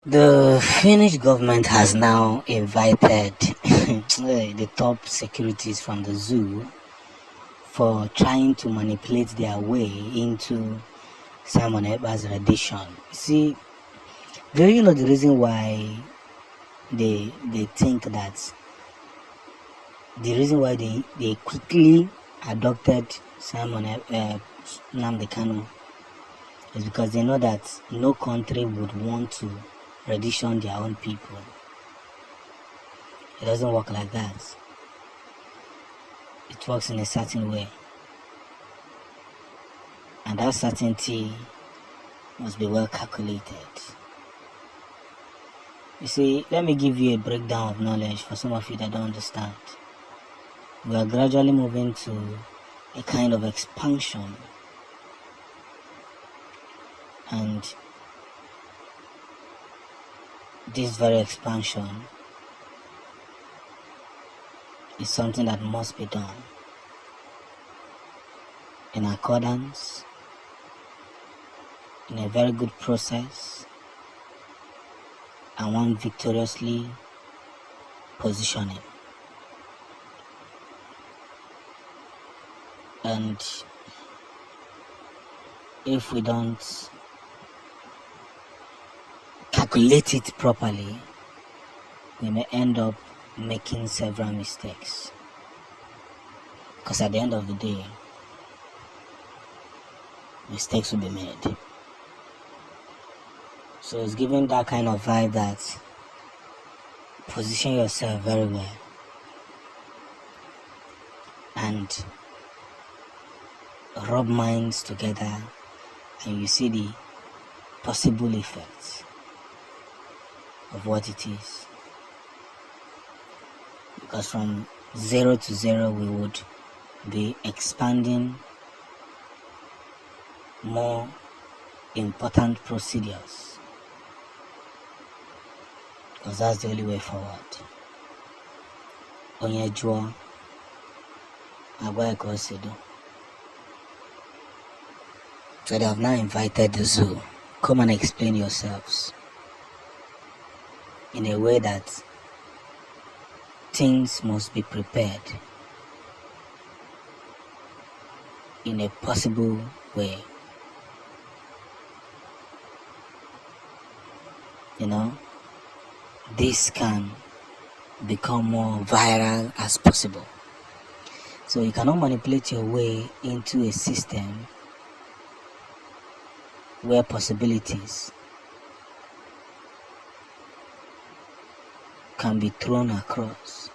The Finnish government has now invited the top securities from the zoo for trying to manipulate their way into Simon Ekpa'S rendition. See, do you know the reason why they think that the reason why they quickly adopted Simon Nnamdi Kanu is because they know that no country would want to rendition their own people. It doesn't work like that. It works in a certain way, and that certainty must be well calculated. You see, let me give you a breakdown of knowledge for some of you that don't understand. We are gradually moving to a kind of expansion, and this very expansion is something that must be done in accordance, in a very good process, and one victoriously positioning. And if we don't calculate it properly, we may end up making several mistakes, because at the end of the day, mistakes will be made. So it's giving that kind of vibe that position yourself very well and rub minds together, and you see the possible effects of what it is. Because from 0 to 0 we would be expanding more important procedures, because that's the only way forward. Onye jụọ, agwa ya ka o si do. So they have now invited the zoo. Come and explain yourselves in a way that things must be prepared in a possible way. You know, this can become more viral as possible. So you cannot manipulate your way into a system where possibilities can be thrown across.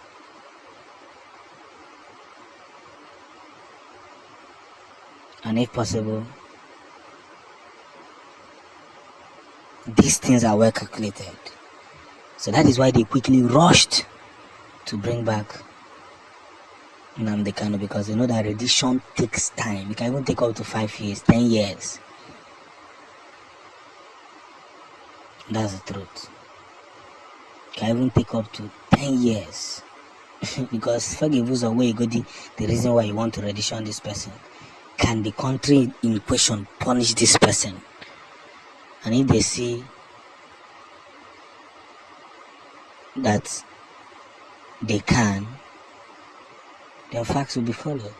And if possible, these things are well calculated. So that is why they quickly rushed to bring back Nnamdi Kanu, because they know that rendition takes time. It can even take up to 5 years, 10 years. That's the truth. It can even take up to 10 years. Because forgive us away, the reason why you want to rendition this person. Can the country in question punish this person? And if they see that they can, then facts will be followed.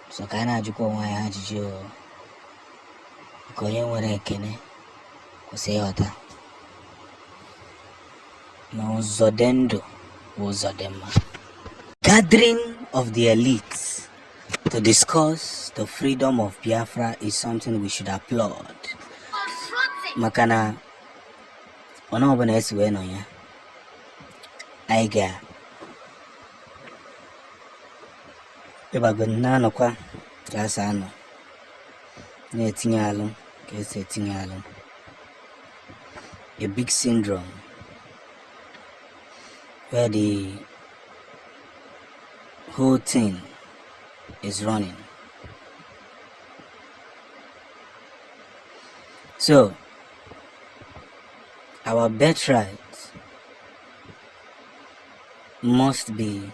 So can I go why I had you? Because you were a kene, because say other. No Zodendo was Zodema. Gathering of the elites to discuss the freedom of Biafra is something we should applaud. Makana ona obana esiwe no ya. Aiga. Eba gonna no kwa kasa no. Na etinyalo, kese etinyalo. A big syndrome where the whole thing is running. So our birthright must be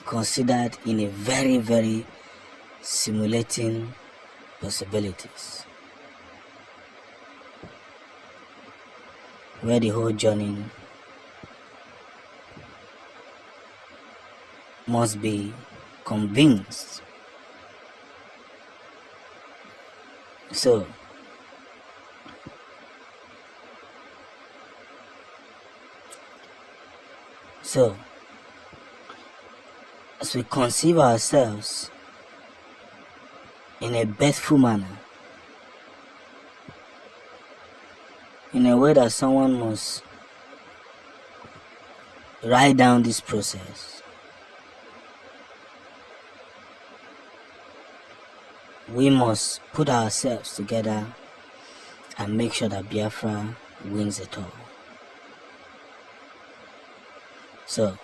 considered in a very, very simulating possibilities. where the whole journey must be convinced. So as we conceive ourselves in a birthful manner, in a way that someone must write down this process, we must put ourselves together and make sure that Biafra wins it all. So,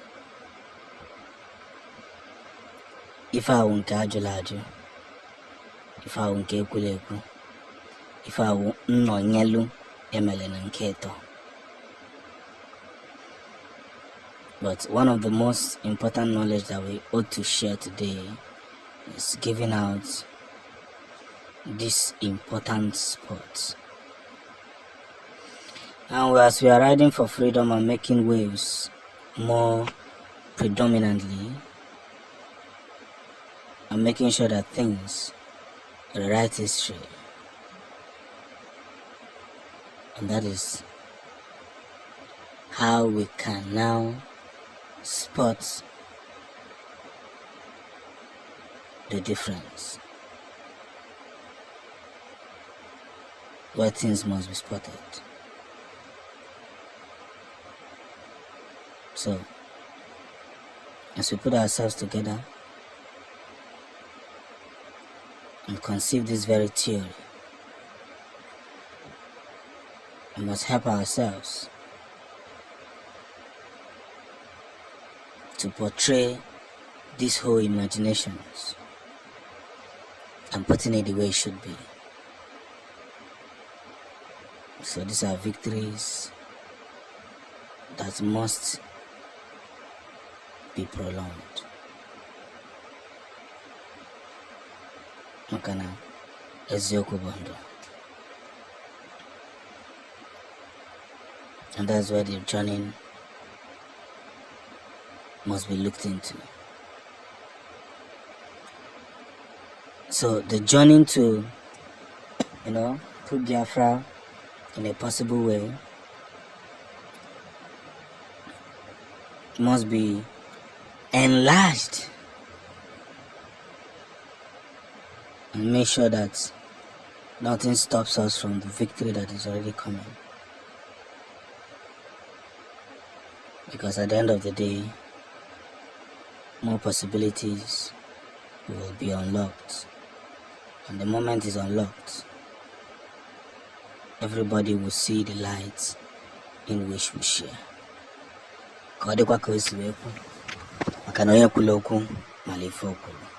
if I won't ajulaju, if I won't kekuleku, if I won't no nyelu emele nanketo. But one of the most important knowledge that we ought to share today is giving out this important spot. And as we are riding for freedom and making waves more predominantly, and making sure that things write history, and that is how we can now spot the difference, where things must be spotted. So, as we put ourselves together and conceive this very theory, we must help ourselves to portray these whole imaginations and putting it the way it should be. So these are victories that must be prolonged. Makana eziokwu bondo. And that's where the journey must be looked into. So the journey to, put Biafra in a possible way must be enlarged and make sure that nothing stops us from the victory that is already coming. Because at the end of the day, more possibilities will be unlocked. And the moment is unlocked, everybody will see the light in which we share. Kwa kwa kwa usiweku, makanoya kuloku, malifokulu.